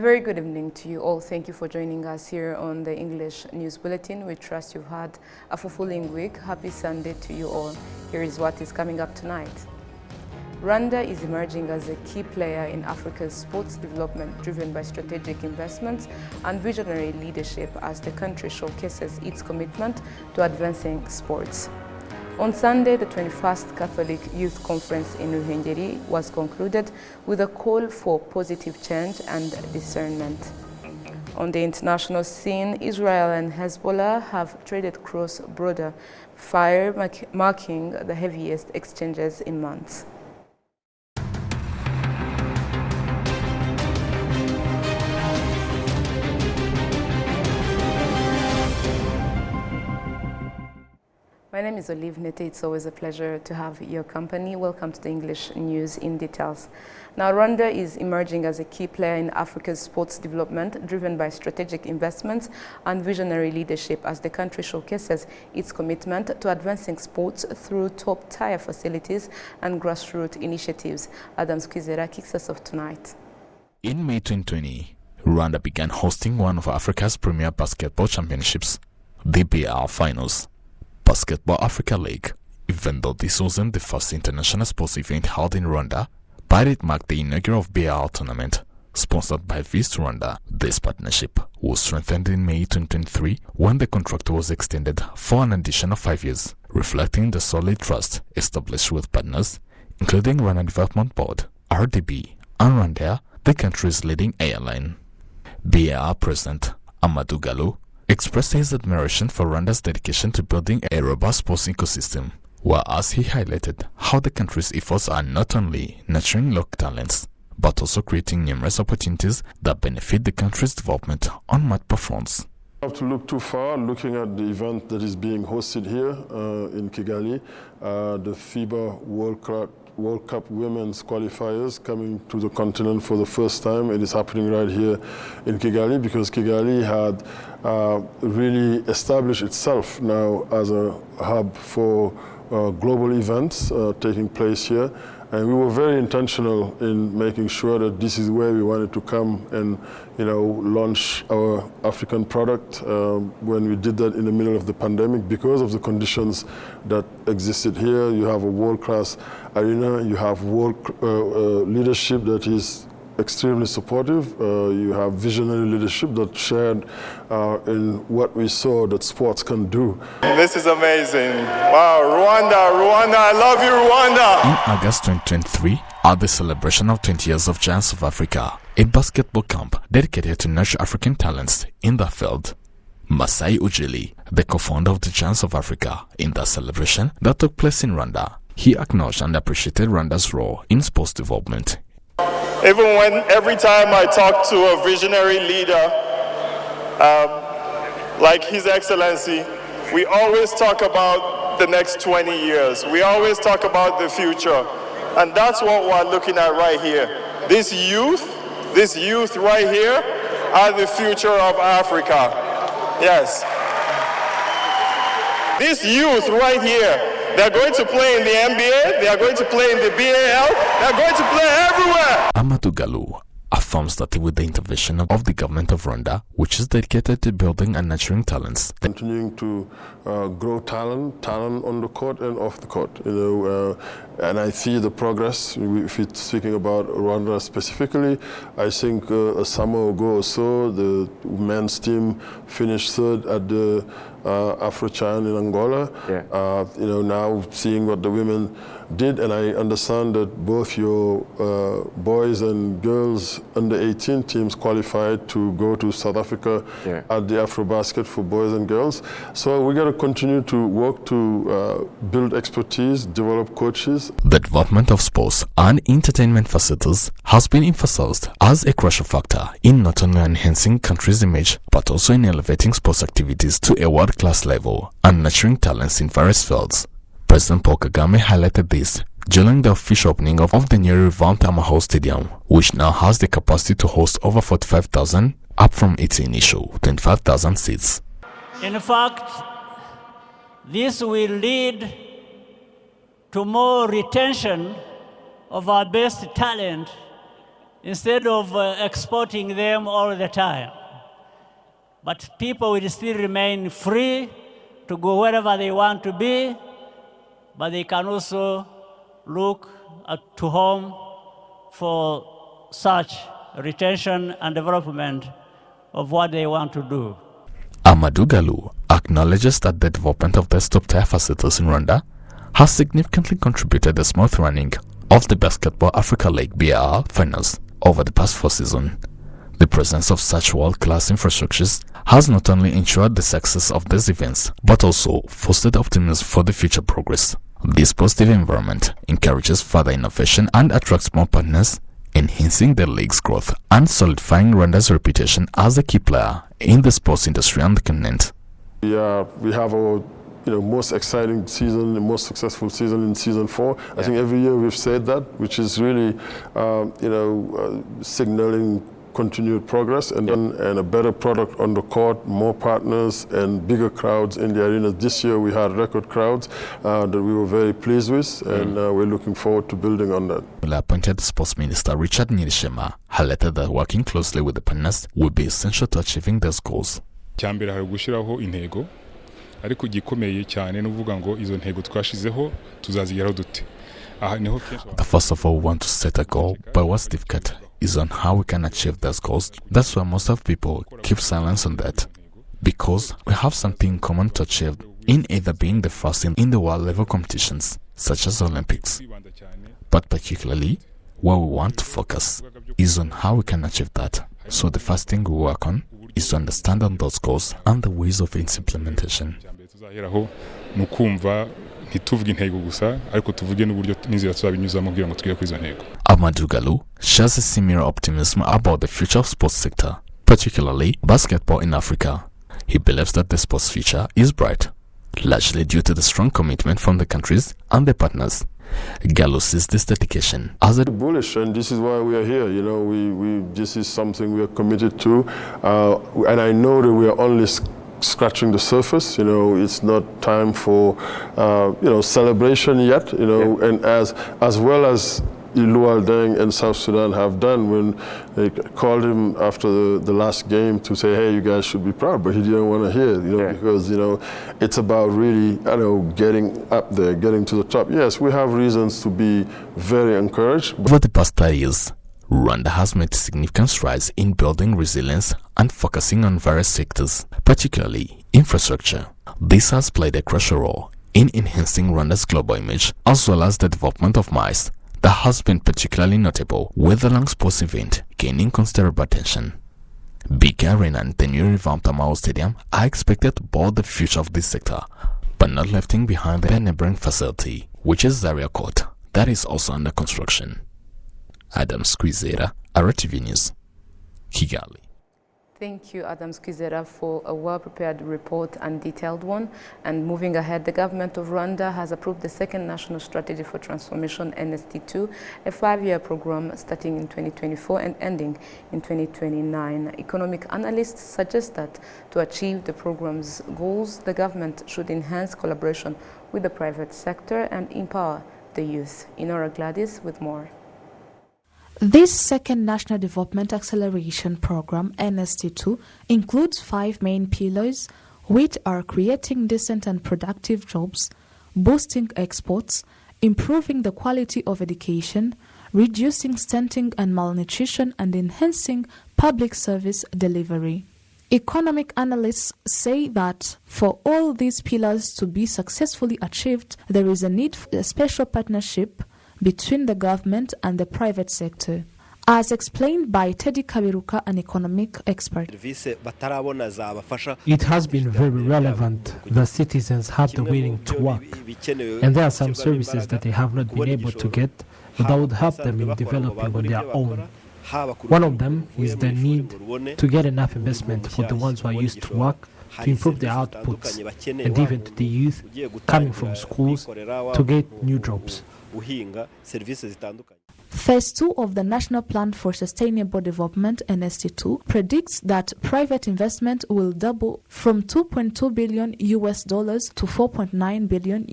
very good evening to you all. Thank you for joining us here on the English News Bulletin. We trust you've had a fulfilling week. Happy Sunday to you all. Here is what is coming up tonight. Rwanda is emerging as a key player in Africa's sports development, driven by strategic investments and visionary leadership as the country showcases its commitment to advancing sports. On Sunday, the 21st Catholic Youth Conference in Ruhengeri was concluded with a call for positive change and discernment. On the international scene, Israel and Hezbollah have traded cross-border fire, marking the heaviest exchanges in months. My name is Olive Nete. It's always a pleasure to have your company. Welcome to the English News in Details. Now, Rwanda is emerging as a key player in Africa's sports development, driven by strategic investments and visionary leadership as the country showcases its commitment to advancing sports through top-tier facilities and grassroots initiatives. Adam Squizera kicks us off tonight. In May 2020, Rwanda began hosting one of Africa's premier basketball championships, the BAL Finals. Basketball Africa League, even though this wasn't the first international sports event held in Rwanda, but it marked the inaugural BAL tournament, sponsored by Visit Rwanda. This partnership was strengthened in May 2023 when the contract was extended for an additional 5 years, reflecting the solid trust established with partners, including Rwanda Development Board, RDB, and Rwandair, the country's leading airline. BAL President Amadou Gallo expressed his admiration for Rwanda's dedication to building a robust sports ecosystem, whereas he highlighted how the country's efforts are not only nurturing local talents, but also creating numerous opportunities that benefit the country's development on multiple fronts. Have to look too far looking at the event that is being hosted here in Kigali, the FIBA World Cup Women's Qualifiers coming to the continent for the first time. It is happening right here in Kigali because Kigali had really established itself now as a hub for global events taking place here. And we were very intentional in making sure that this is where we wanted to come and, launch our African product when we did that in the middle of the pandemic because of the conditions that existed here. You have a world-class arena, you have world leadership that is extremely supportive. You have visionary leadership that shared in what we saw that sports can do. This is amazing. Wow, Rwanda, I love you, Rwanda. In August 2023, at the celebration of 20 years of Giants of Africa, a basketball camp dedicated to nurture African talents in the field. Masai Ujili, the co-founder of the Giants of Africa, in that celebration that took place in Rwanda, he acknowledged and appreciated Rwanda's role in sports development. Every time I talk to a visionary leader like His Excellency, we always talk about the next 20 years. We always talk about the future. And that's what we're looking at right here. This youth right here are the future of Africa. Yes. This youth right here, they're going to play in the NBA, they are going to play in the BAL, they're going to play everywhere. Amadou Gallo affirms that with the intervention of the government of Rwanda, which is dedicated to building and nurturing talents, continuing to grow talent on the court and off the court, and I see the progress. If it's speaking about Rwanda specifically, I think a summer ago or so, the men's team finished third at the Afro-Chan in Angola. Yeah. Now seeing what the women did, and I understand that both your boys and girls under 18 teams qualified to go to South Africa at the Afrobasket for boys and girls. So we got to continue to work to build expertise, develop coaches. The development of sports and entertainment facilities has been emphasized as a crucial factor in not only enhancing country's image, but also in elevating sports activities to a world-class level and nurturing talents in various fields. President Paul Kagame highlighted this during the official opening of the newly revamped Amahoro Stadium, which now has the capacity to host over 45,000, up from its initial 25,000 seats. In fact, this will lead to more retention of our best talent instead of exporting them all the time. But people will still remain free to go wherever they want to be, but they can also look to home for such retention and development of what they want to do. Amadou Galou acknowledges that the development of the stop-tier facilities in Rwanda has significantly contributed the smooth running of the Basketball Africa League BAL finals over the past 4 seasons. The presence of such world-class infrastructures has not only ensured the success of these events, but also fostered optimism for the future progress. This positive environment encourages further innovation and attracts more partners, enhancing the league's growth and solidifying Rwanda's reputation as a key player in the sports industry on the continent. We have our most exciting season, the most successful season in season 4. I think every year we've said that, which is really signaling continued progress and a better product on the court, more partners and bigger crowds in the arena. This year we had record crowds that we were very pleased with, and we're looking forward to building on that. The appointed sports minister Richard Nyirishema highlighted that working closely with the partners will be essential to achieving those goals. Cyambere hari gushiraho intego ariko gikomeye cyane n'uvuga ngo izo ntego twashizeho tuzazigeraho dute. First of all, we want to set a goal, but what's difficult is on how we can achieve those goals. That's why most of people keep silence on that, because we have something in common to achieve in either being the first in the world level competitions, such as Olympics. But particularly, where we want to focus is on how we can achieve that. So the first thing we work on is to understand on those goals and the ways of its implementation. Amadou Galou shares a similar optimism about the future of sports sector, particularly basketball in Africa. He believes that the sports future is bright, largely due to the strong commitment from the countries and the partners. Galou sees this dedication as a bullish, and this is why we are here. This is something we are committed to, and I know that we are only scratching the surface. It's not time for celebration yet. And as well as Lual Deng and South Sudan have done when they called him after the last game to say, hey, you guys should be proud, but he didn't want to hear, because, it's about really, getting up there, getting to the top. Yes, we have reasons to be very encouraged. Over the past 30 years, Rwanda has made significant strides in building resilience and focusing on various sectors, particularly infrastructure. This has played a crucial role in enhancing Rwanda's global image, as well as the development of MICE, that has been particularly notable, with the long sports event gaining considerable attention. Big Arena and the new revamped Amao Stadium are expected to board the future of this sector, but not leaving behind the neighboring facility, which is Zaria Court, that is also under construction. Adam Squizera, RwandaTV News, Kigali. Thank you, Adam Squizera, for a well-prepared report and detailed one. And moving ahead, the government of Rwanda has approved the second National Strategy for Transformation, NST2, a 5-year program starting in 2024 and ending in 2029. Economic analysts suggest that to achieve the program's goals, the government should enhance collaboration with the private sector and empower the youth. Inora Gladys with more. This second National Development Acceleration Program, NST2, includes 5 main pillars, which are creating decent and productive jobs, boosting exports, improving the quality of education, reducing stunting and malnutrition, and enhancing public service delivery. Economic analysts say that for all these pillars to be successfully achieved, there is a need for a special partnership between the government and the private sector, as explained by Teddy Kabiruka, an economic expert. It has been very relevant. The citizens have the willing to work, and there are some services that they have not been able to get, but that would help them in developing on their own. One of them is the need to get enough investment for the ones who are used to work, to improve their outputs, and even to the youth coming from schools to get new jobs. Phase 2 of the National Plan for Sustainable Development, NST2, predicts that private investment will double from $2.2 billion to $4.9 billion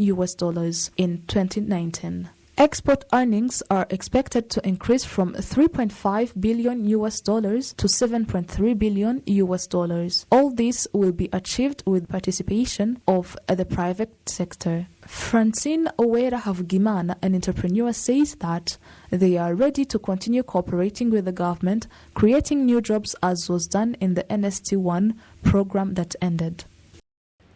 in 2019. Export earnings are expected to increase from $3.5 billion to $7.3 billion. All this will be achieved with participation of the private sector. Francine Owera Havugimana, an entrepreneur, says that they are ready to continue cooperating with the government, creating new jobs as was done in the NST1 program that ended.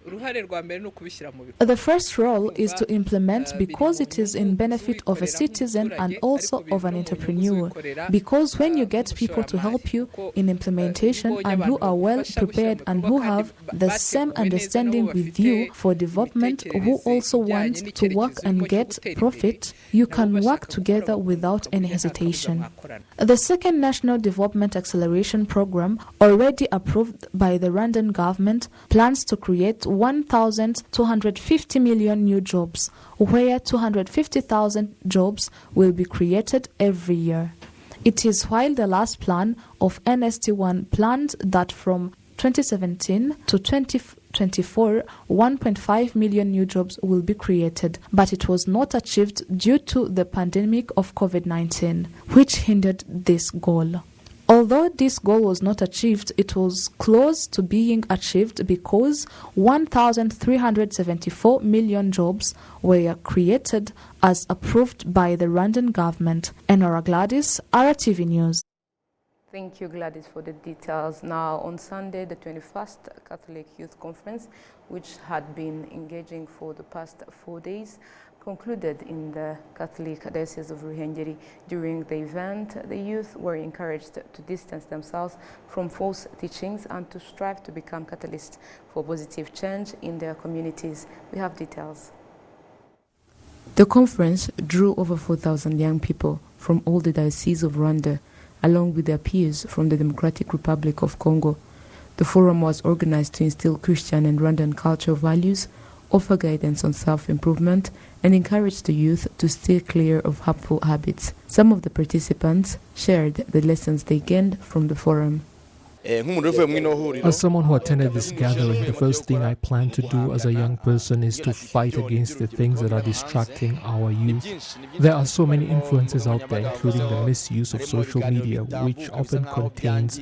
The first role is to implement because it is in benefit of a citizen and also of an entrepreneur. Because when you get people to help you in implementation and who are well prepared and who have the same understanding with you for development, who also want to work and get profit, you can work together without any hesitation. The second National Development Acceleration Program, already approved by the Rwandan government, plans to create 1,250 million new jobs, where 250,000 jobs will be created every year. It is while the last plan of NST1 planned that from 2017 to 2024, 1.5 million new jobs will be created, but it was not achieved due to the pandemic of COVID-19, which hindered this goal. Although this goal was not achieved, it was close to being achieved because 1,374 million jobs were created as approved by the Rwandan government. Enora Gladys, RwandaTV News. Thank you, Gladys, for the details. Now, on Sunday, the 21st Catholic Youth Conference, which had been engaging for the past 4 days, concluded in the Catholic Diocese of Ruhengeri. During the event, the youth were encouraged to distance themselves from false teachings and to strive to become catalysts for positive change in their communities. We have details. The conference drew over 4,000 young people from all the dioceses of Rwanda, along with their peers from the Democratic Republic of Congo. The forum was organized to instill Christian and Rwandan cultural values, offer guidance on self-improvement, and encourage the youth to stay clear of harmful habits. Some of the participants shared the lessons they gained from the forum. As someone who attended this gathering, the first thing I plan to do as a young person is to fight against the things that are distracting our youth. There are so many influences out there, including the misuse of social media, which often contains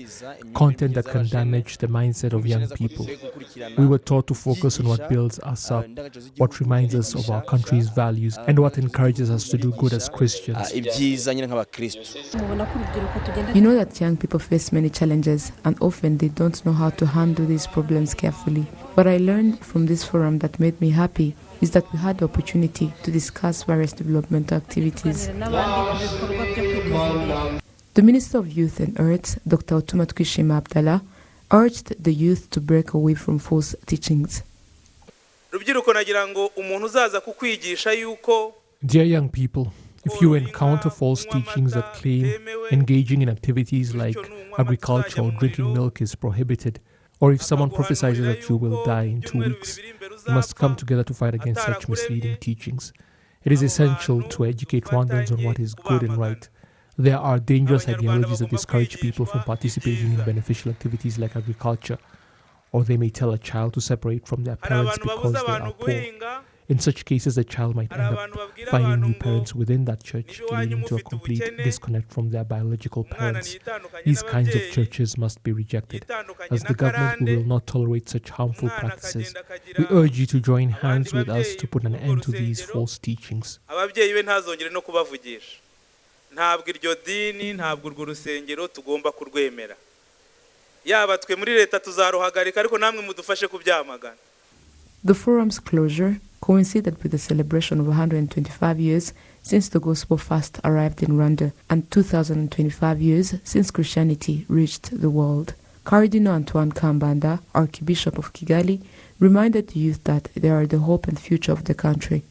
content that can damage the mindset of young people. We were taught to focus on what builds us up, what reminds us of our country's values, and what encourages us to do good as Christians. You know that young people face many challenges, and often they don't know how to handle these problems carefully. What I learned from this forum that made me happy is that we had the opportunity to discuss various development activities. The Minister of Youth and Arts, Dr. Otuma Twishima Abdallah, urged the youth to break away from false teachings. Dear young people, if you encounter false teachings that claim engaging in activities like agriculture or drinking milk is prohibited, or if someone prophesies that you will die in 2 weeks, you must come together to fight against such misleading teachings. It is essential to educate Rwandans on what is good and right. There are dangerous ideologies that discourage people from participating in beneficial activities like agriculture, or they may tell a child to separate from their parents because they are poor. In such cases, the child might end up finding new parents within that church, leading to a complete disconnect from their biological parents. These kinds of churches must be rejected. As the government, we will not tolerate such harmful practices. We urge you to join hands with us to put an end to these false teachings. The forum's closure coincided with the celebration of 125 years since the Gospel Fast arrived in Rwanda and 2025 years since Christianity reached the world. Cardinal Antoine Kambanda, Archbishop of Kigali, reminded the youth that they are the hope and future of the country.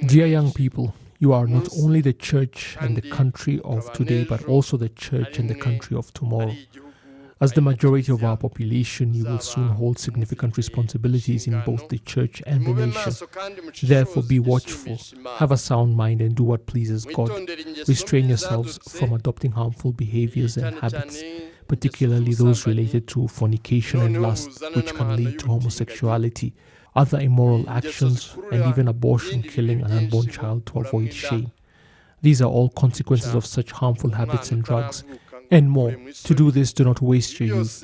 Dear young people, you are not only the church and the country of today, but also the church and the country of tomorrow. As the majority of our population, you will soon hold significant responsibilities in both the church and the nation. Therefore, be watchful, have a sound mind, and do what pleases God. Restrain yourselves from adopting harmful behaviors and habits. particularly those related to fornication and lust, which can lead to homosexuality, other immoral actions, and even abortion, killing an unborn child to avoid shame. These are all consequences of such harmful habits and drugs, and more. To do this, do not waste your youth.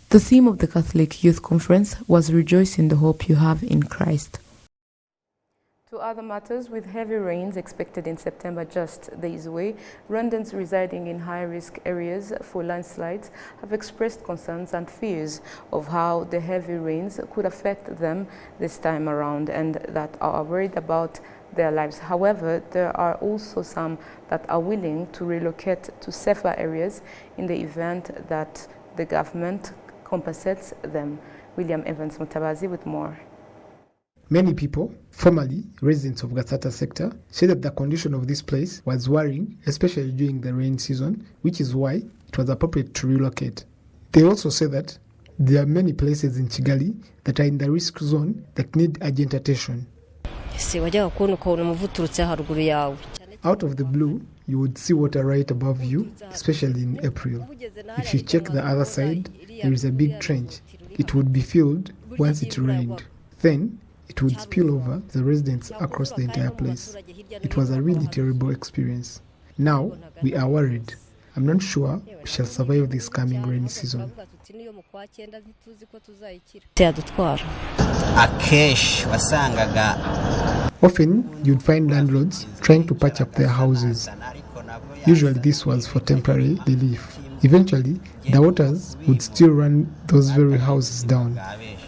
The theme of the Catholic Youth Conference was Rejoice in the Hope You Have in Christ. To other matters, with heavy rains expected in September just days away, Rwandans residing in high-risk areas for landslides have expressed concerns and fears of how the heavy rains could affect them this time around, and that are worried about their lives. However, there are also some that are willing to relocate to safer areas in the event that the government compensates them. William Evans Mutabazi with more. Many people, formerly residents of Gatsata sector, say that the condition of this place was worrying, especially during the rain season, which is why it was appropriate to relocate. They also say that there are many places in Kigali that are in the risk zone that need urgent attention. Out of the blue, you would see water right above you, especially in April. If you check the other side, there is a big trench. It would be filled once it rained. Then, it would spill over the residents across the entire place. It was a really terrible experience. Now, we are worried. I'm not sure we shall survive this coming rainy season. Often, you'd find landlords trying to patch up their houses. Usually this was for temporary relief. Eventually, the waters would still run those very houses down.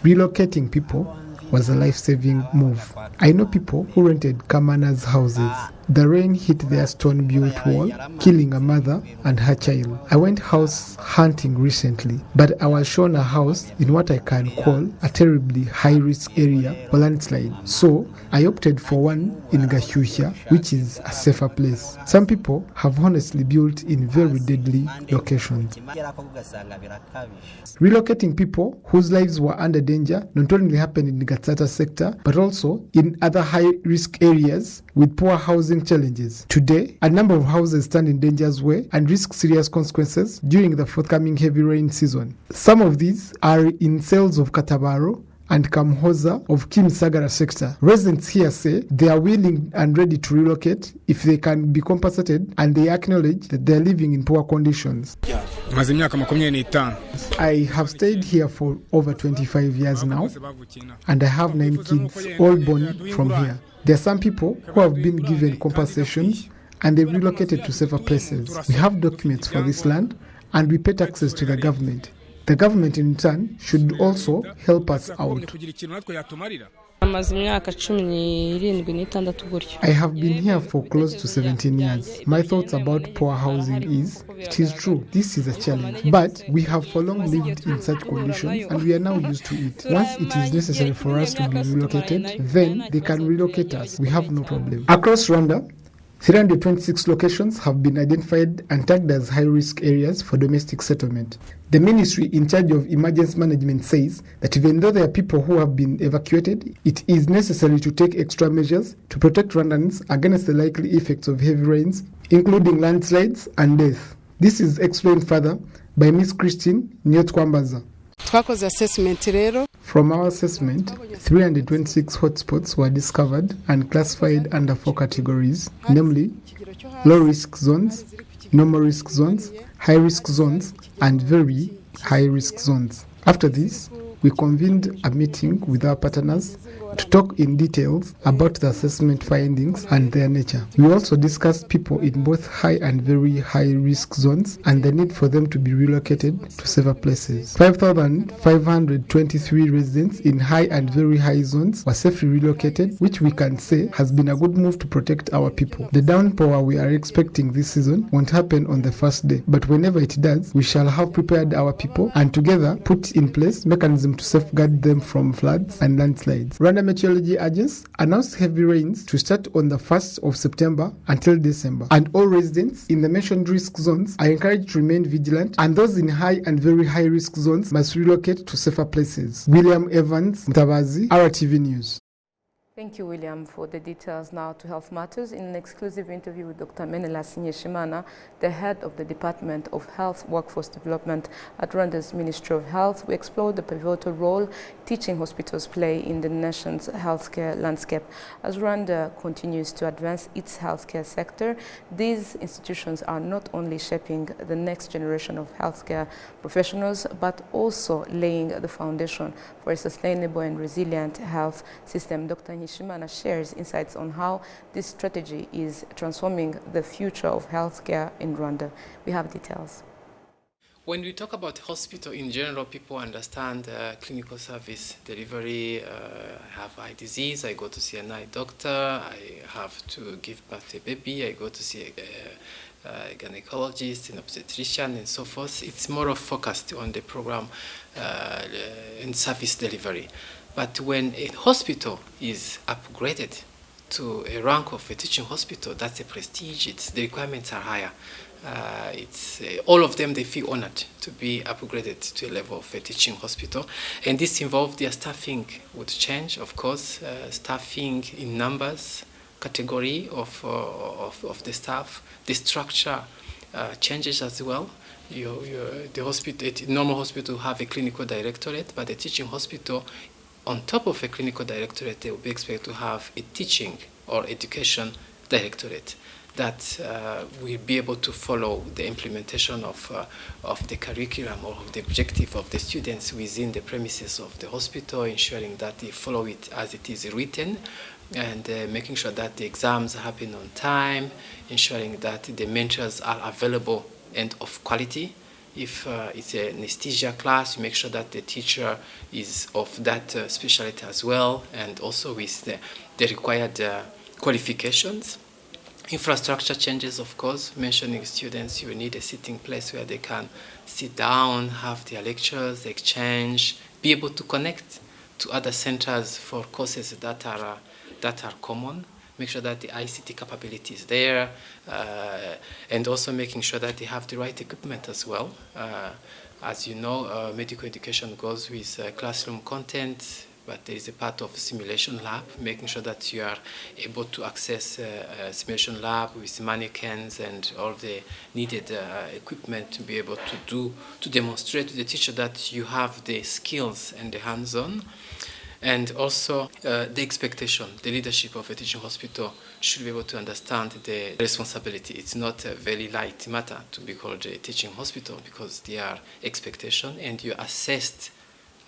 Relocating people was a life-saving move. I know people who rented Kamana's houses. The rain hit their stone-built wall, killing a mother and her child. I went house hunting recently, but I was shown a house in what I can call a terribly high-risk area for landslide. So, I opted for one in Gashyushya, which is a safer place. Some people have honestly built in very deadly locations. Relocating people whose lives were under danger not only happened in the Gatsata sector, but also in other high-risk areas with poor housing challenges. Today, a number of houses stand in danger's way and risk serious consequences during the forthcoming heavy rain season. Some of these are in cells of Katabaro and Kamhoza of Kimisagara sector. Residents here say they are willing and ready to relocate if they can be compensated, and they acknowledge that they are living in poor conditions. I have stayed here for over 25 years now, and I have 9 kids, all born from here. There are some people who have been given compensations and they relocated to safer places. We have documents for this land and we pay taxes to the government. The government in turn should also help us out. I have been here for close to 17 years. My thoughts about poor housing is, it is true, this is a challenge, but we have for long lived in such conditions and we are now used to it. Once it is necessary for us to be relocated, then they can relocate us. We have no problem. Across Rwanda, 326 locations have been identified and tagged as high-risk areas for domestic settlement. The ministry in charge of emergency management says that even though there are people who have been evacuated, it is necessary to take extra measures to protect Rwandans against the likely effects of heavy rains, including landslides and death. This is explained further by Ms. Christine Nyotwambaza. From our assessment, 326 hotspots were discovered and classified under 4 categories, namely low-risk zones, normal-risk zones, high-risk zones, and very high-risk zones. After this, we convened a meeting with our partners to talk in details about the assessment findings and their nature. We also discussed people in both high and very high risk zones and the need for them to be relocated to safer places. 5,523 residents in high and very high zones were safely relocated, which we can say has been a good move to protect our people. The downpour we are expecting this season won't happen on the first day, but whenever it does, we shall have prepared our people and together put in place mechanisms to safeguard them from floods and landslides. Rwanda Rwanda Meteorology Agency announced heavy rains to start on the 1st of September until December, and all residents in the mentioned risk zones are encouraged to remain vigilant, and those in high and very high risk zones must relocate to safer places. William Evans, Mtabazi, RwandaTV News. Thank you, William, for the details. Now to Health Matters. In an exclusive interview with Dr. Menela Sinyeshimana, the head of the Department of Health Workforce Development at Rwanda's Ministry of Health, we explored the pivotal role teaching hospitals play in the nation's healthcare landscape. As Rwanda continues to advance its healthcare sector, these institutions are not only shaping the next generation of healthcare professionals, but also laying the foundation for a sustainable and resilient health system. Dr. Nishimana shares insights on how this strategy is transforming the future of healthcare in Rwanda. We have details. When we talk about hospital in general, people understand clinical service delivery. I have eye disease, I go to see an eye doctor. I have to give birth to a baby, I go to see a gynecologist, an obstetrician, and so forth. It's more of focused on the program and service delivery. But when a hospital is upgraded to a rank of a teaching hospital, that's a prestige. The requirements are higher. All of them, they feel honored to be upgraded to a level of a teaching hospital. And this involves their staffing would change, of course, staffing in numbers, category of the staff, the structure changes as well. The hospital, normal hospital have a clinical directorate, but the teaching hospital, on top of a clinical directorate, they will be expected to have a teaching or education directorate that will be able to follow the implementation of the curriculum or of the objective of the students within the premises of the hospital, ensuring that they follow it as it is written, and making sure that the exams happen on time, ensuring that the mentors are available and of quality. If it's an anesthesia class, you make sure that the teacher is of that specialty as well, and also with the required qualifications. Infrastructure changes, of course, mentioning students, you need a sitting place where they can sit down, have their lectures, exchange, be able to connect to other centers for courses that are common. Make sure that the ICT capability is there, and also making sure that they have the right equipment as well. As you know, medical education goes with classroom content, but there is a part of simulation lab, making sure that you are able to access a simulation lab with mannequins and all the needed equipment to be able to demonstrate to the teacher that you have the skills and the hands-on. And also the expectation, the leadership of a teaching hospital should be able to understand the responsibility. It's not a very light matter to be called a teaching hospital, because there are expectations and you're assessed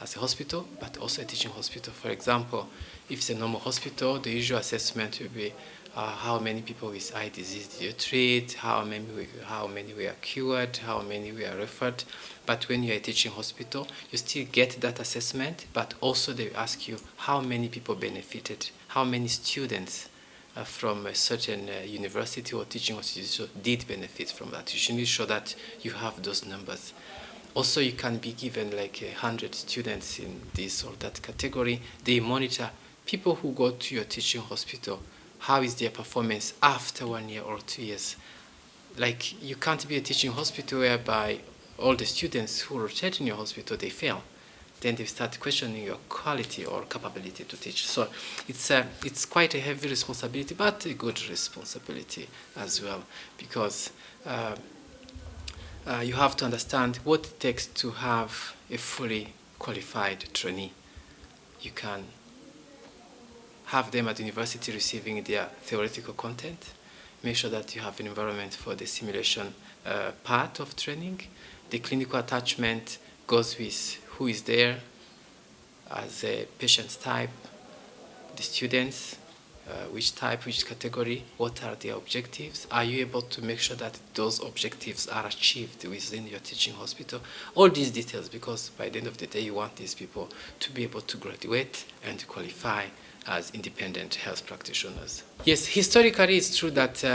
as a hospital, but also a teaching hospital. For example, if it's a normal hospital, the usual assessment will be how many people with eye disease do you treat, how many were cured, how many were referred. But when you're a teaching hospital, you still get that assessment, but also they ask you how many people benefited, how many students from a certain university or teaching institution did benefit from that. You should make sure that you have those numbers. Also, you can be given like 100 students in this or that category. They monitor people who go to your teaching hospital. How is their performance after 1 year or 2 years? Like, you can't be a teaching hospital whereby all the students who rotate in your hospital, they fail. Then they start questioning your quality or capability to teach. So it's quite a heavy responsibility, but a good responsibility as well, because you have to understand what it takes to have a fully qualified trainee. You can have them at the university receiving their theoretical content, make sure that you have an environment for the simulation part of training. The clinical attachment goes with who is there as a patient's type, the students, which type, which category, what are their objectives. Are you able to make sure that those objectives are achieved within your teaching hospital? All these details, because by the end of the day, you want these people to be able to graduate and to qualify as independent health practitioners. Yes, historically it's true that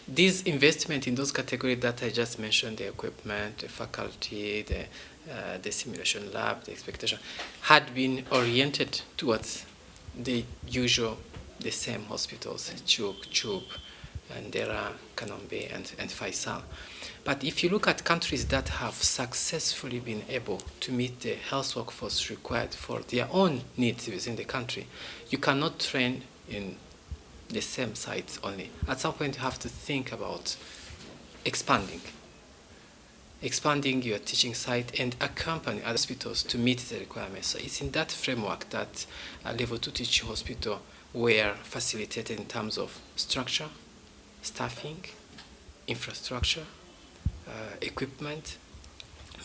this investment in those categories that I just mentioned, the equipment, the faculty, the simulation lab, the expectation, had been oriented towards the same hospitals, Chub, Ndera, Kanombe, and Faisal. But if you look at countries that have successfully been able to meet the health workforce required for their own needs within the country, you cannot train in the same sites only. At some point, you have to think about expanding your teaching site and accompany other hospitals to meet the requirements. So it's in that framework that Level 2 teaching hospital were facilitated in terms of structure, staffing, infrastructure, equipment,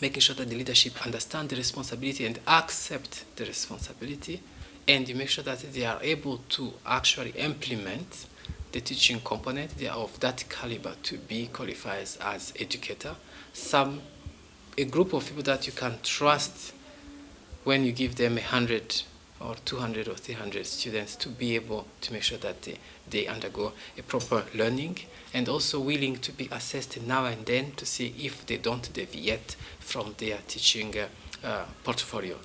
making sure that the leadership understand the responsibility and accept the responsibility, and you make sure that they are able to actually implement the teaching component. They are of that caliber to be qualified as educator. A group of people that you can trust when you give them 100 or 200 or 300 students to be able to make sure that they undergo a proper learning, and also willing to be assessed now and then to see if they don't deviate from their teaching portfolio.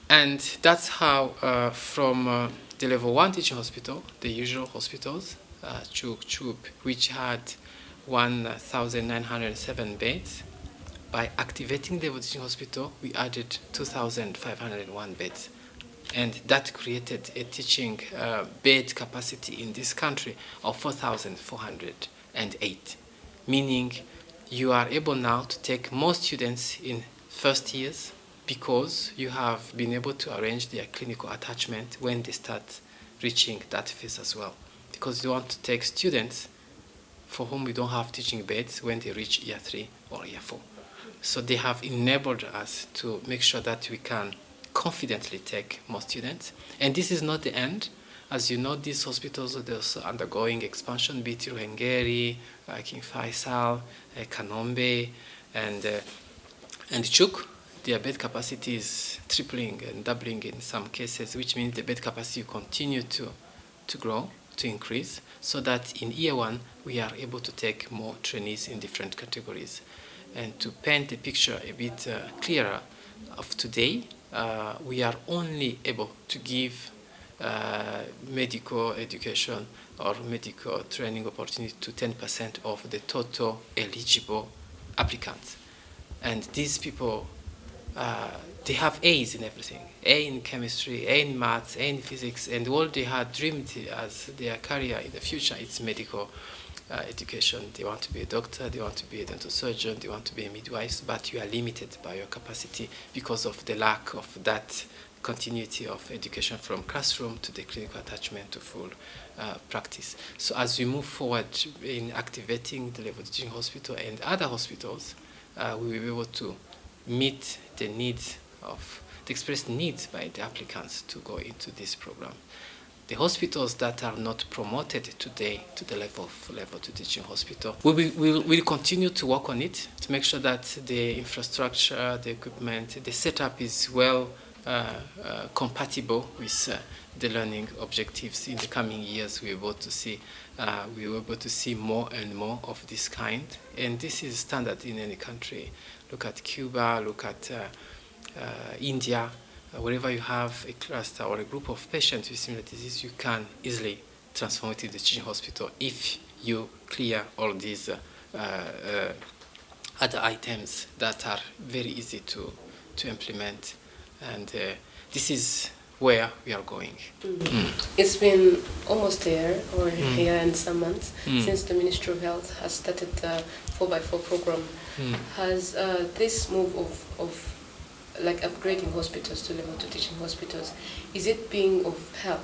And that's how from the Level 1 teaching hospital, the usual hospitals, Chub, which had 1,907 beds, by activating the Level teaching hospital, we added 2,501 beds. And that created a teaching bed capacity in this country of 4,408, meaning you are able now to take more students in first years because you have been able to arrange their clinical attachment when they start reaching that phase as well. Because you want to take students for whom we don't have teaching beds when they reach year 3 or year 4. So they have enabled us to make sure that we can confidently take more students. And this is not the end. As you know, these hospitals are also undergoing expansion, be it Ruhengeri, King Faisal, Kanombe, and Chuk. Their bed capacity is tripling and doubling in some cases, which means the bed capacity will continue to grow, to increase, so that in year 1, we are able to take more trainees in different categories. And to paint the picture a bit clearer of today, we are only able to give medical education or medical training opportunity to 10% of the total eligible applicants. And these people, they have A's in everything. A in chemistry, A in maths, A in physics, and all they had dreamed as their career in the future is medical education. They want to be a doctor, they want to be a dental surgeon, they want to be a midwife, but you are limited by your capacity because of the lack of that continuity of education from classroom to the clinical attachment to full practice. So as we move forward in activating the Level teaching hospital and other hospitals, we will be able to meet the needs of the expressed needs by the applicants to go into this program. The hospitals that are not promoted today to the level 2 teaching hospital, we'll continue to work on it to make sure that the infrastructure, the equipment, the setup is well compatible with the learning objectives. In the coming years, we're able to see more and more of this kind, and this is standard in any country. Look at Cuba, look at India. Wherever you have a cluster or a group of patients with similar disease, you can easily transform it into the teaching hospital if you clear all these other items that are very easy to implement. And this is where we are going. It's been almost a year or a year and some months since the Ministry of Health has started the 4x4 program. Has this move of like upgrading hospitals to Level 2 teaching hospitals, is it being of help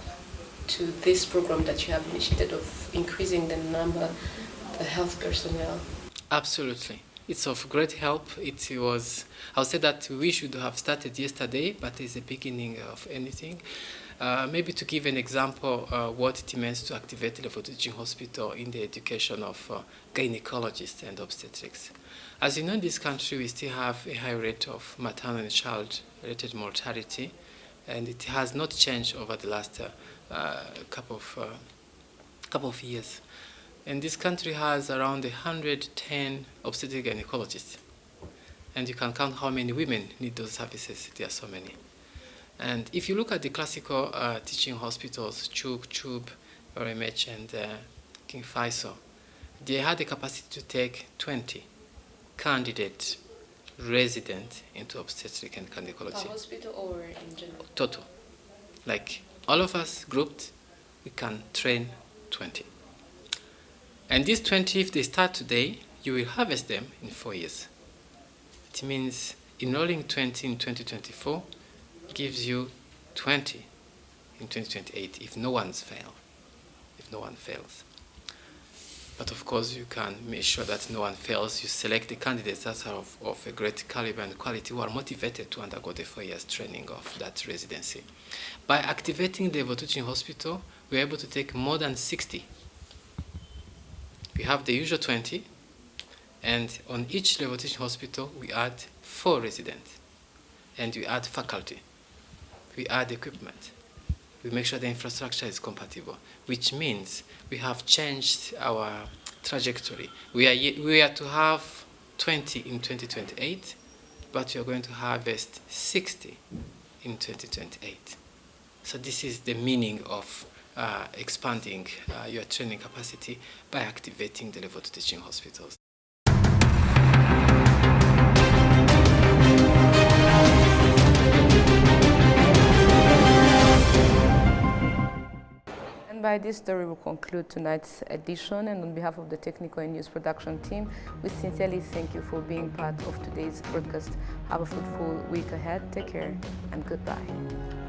to this program that you have initiated of increasing the number, the health personnel? Absolutely. It's of great help. I would say that we should have started yesterday, but it's the beginning of anything. Maybe to give an example, what it means to activate the Level 2 teaching hospital in the education of gynecologists and obstetrics. As you know, in this country, we still have a high rate of maternal and child-related mortality, and it has not changed over the last couple of years. And this country has around 110 obstetric gynecologists, and you can count how many women need those services. There are so many. And if you look at the classical teaching hospitals, Chub, RMH, and King Faisal, they had the capacity to take 20 candidate residents into obstetric and gynecology. Per hospital or in general? Total. Like all of us grouped, we can train 20. And these 20, if they start today, you will harvest them in 4 years. It means enrolling 20 in 2024 gives you 20 in 2028 if no one fails. But of course, you can make sure that no one fails. You select the candidates that are of a great caliber and quality who are motivated to undergo the 4 years training of that residency. By activating the level teaching hospital, we're able to take more than 60. We have the usual 20, and on each level teaching hospital, we add 4 residents, and we add faculty. We add equipment. We make sure the infrastructure is compatible, which means we have changed our trajectory. We are to have 20 in 2028, but we are going to harvest 60 in 2028. So this is the meaning of expanding your training capacity by activating the level 2 teaching hospitals. By this story, we'll conclude tonight's edition, and on behalf of the technical and news production team, we sincerely thank you for being part of today's broadcast. Have a fruitful week ahead. Take care and goodbye.